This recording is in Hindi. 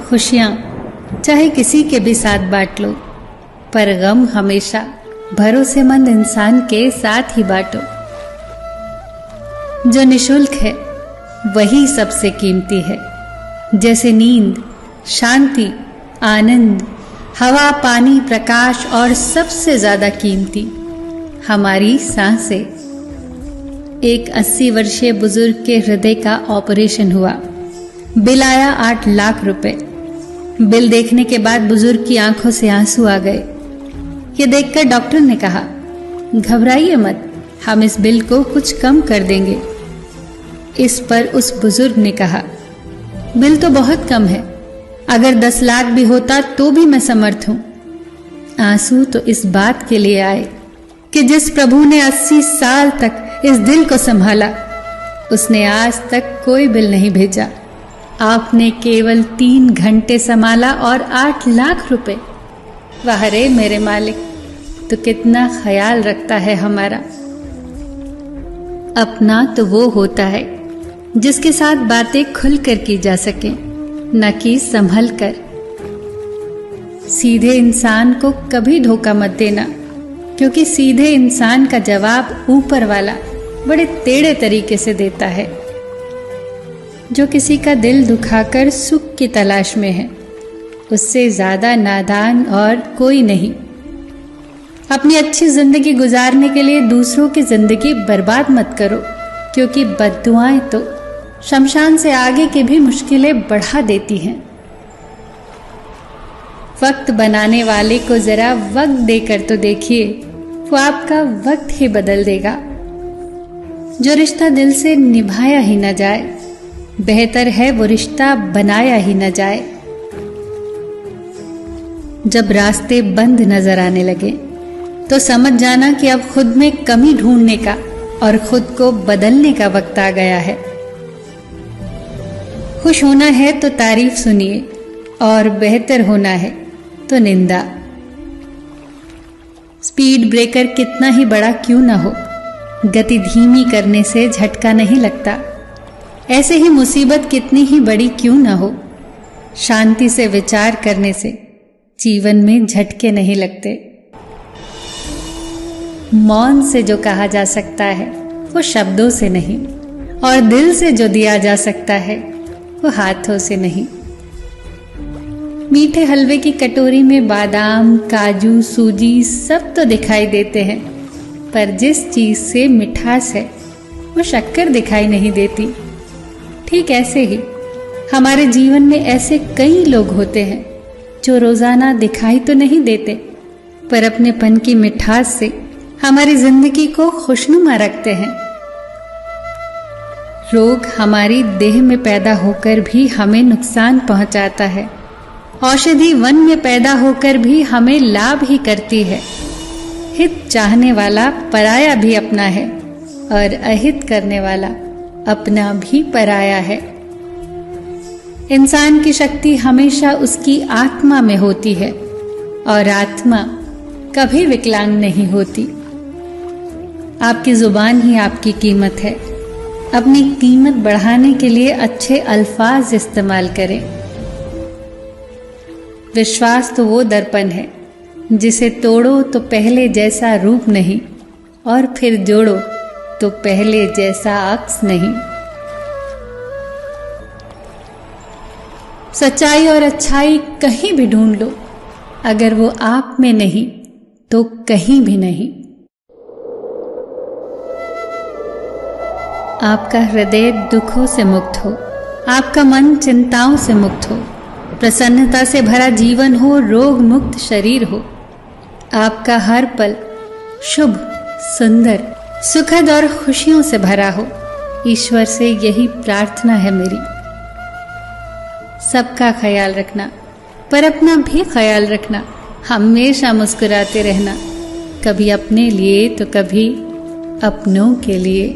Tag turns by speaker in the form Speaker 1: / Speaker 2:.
Speaker 1: खुशियाँ चाहे किसी के भी साथ बांट लो, पर गम हमेशा भरोसेमंद इंसान के साथ ही बांटो। जो निशुल्क है वही सबसे कीमती है, जैसे नींद, शांति, आनंद, हवा, पानी, प्रकाश और सबसे ज्यादा कीमती हमारी सांसें। एक 80 वर्षीय बुजुर्ग के हृदय का ऑपरेशन हुआ। बिल आया 8 लाख रुपए। बिल देखने के बाद बुजुर्ग की आंखों से आंसू आ गए। ये देखकर डॉक्टर ने कहा, घबराइए मत, हम इस बिल को कुछ कम कर देंगे। इस पर उस बुजुर्ग ने कहा, बिल तो बहुत कम है, अगर 10 लाख भी होता तो भी मैं समर्थ हूं। आंसू तो इस बात के लिए आए कि जिस प्रभु ने 80 साल तक इस दिल को संभाला, उसने आज तक कोई बिल नहीं भेजा। आपने केवल 3 घंटे संभाला और 8 लाख रुपए। वाह रे मेरे मालिक, तो कितना ख्याल रखता है हमारा। अपना तो वो होता है जिसके साथ बातें खुलकर की जा सके, न कि संभल कर। सीधे इंसान को कभी धोखा मत देना, क्योंकि सीधे इंसान का जवाब ऊपर वाला बड़े टेढ़े तरीके से देता है। जो किसी का दिल दुखाकर सुख की तलाश में है, उससे ज्यादा नादान और कोई नहीं। अपनी अच्छी जिंदगी गुजारने के लिए दूसरों की जिंदगी बर्बाद मत करो, क्योंकि बद्दुआएं तो शमशान से आगे की भी मुश्किलें बढ़ा देती हैं। वक्त बनाने वाले को जरा वक्त देकर तो देखिए, वो आपका वक्त ही बदल देगा। जो रिश्ता दिल से निभाया ही न जाए, बेहतर है वो रिश्ता बनाया ही न जाए। जब रास्ते बंद नजर आने लगे तो समझ जाना कि अब खुद में कमी ढूंढने का और खुद को बदलने का वक्त आ गया है। खुश होना है तो तारीफ सुनिए, और बेहतर होना है तो निंदा। स्पीड ब्रेकर कितना ही बड़ा क्यों ना हो, गति धीमी करने से झटका नहीं लगता। ऐसे ही मुसीबत कितनी ही बड़ी क्यों ना हो, शांति से विचार करने से जीवन में झटके नहीं लगते। मौन से जो कहा जा सकता है वो शब्दों से नहीं, और दिल से जो दिया जा सकता है वो हाथों से नहीं। मीठे हलवे की कटोरी में बादाम, काजू, सूजी सब तो दिखाई देते हैं, पर जिस चीज से मिठास है वो शक्कर दिखाई नहीं देती। ठीक ऐसे ही हमारे जीवन में ऐसे कई लोग होते हैं जो रोजाना दिखाई तो नहीं देते, पर अपनेपन की मिठास से हमारी जिंदगी को खुशनुमा रखते हैं। रोग हमारी देह में पैदा होकर भी हमें नुकसान पहुंचाता है, औषधि वन में पैदा होकर भी हमें लाभ ही करती है। हित चाहने वाला पराया भी अपना है, और अहित करने वाला अपना भी पराया है। इंसान की शक्ति हमेशा उसकी आत्मा में होती है, और आत्मा कभी विकलांग नहीं होती। आपकी जुबान ही आपकी कीमत है। अपनी कीमत बढ़ाने के लिए अच्छे अल्फाज इस्तेमाल करें। विश्वास तो वो दर्पण है जिसे तोड़ो तो पहले जैसा रूप नहीं, और फिर जोड़ो तो पहले जैसा अक्स नहीं। सच्चाई और अच्छाई कहीं भी ढूंढ लो, अगर वो आप में नहीं तो कहीं भी नहीं। आपका हृदय दुखों से मुक्त हो, आपका मन चिंताओं से मुक्त हो, प्रसन्नता से भरा जीवन हो, रोग मुक्त शरीर हो। आपका हर पल शुभ, सुंदर, सुखद और खुशियों से भरा हो। ईश्वर से यही प्रार्थना है मेरी। सबका ख्याल रखना, पर अपना भी ख्याल रखना। हमेशा मुस्कुराते रहना, कभी अपने लिए तो कभी अपनों के लिए।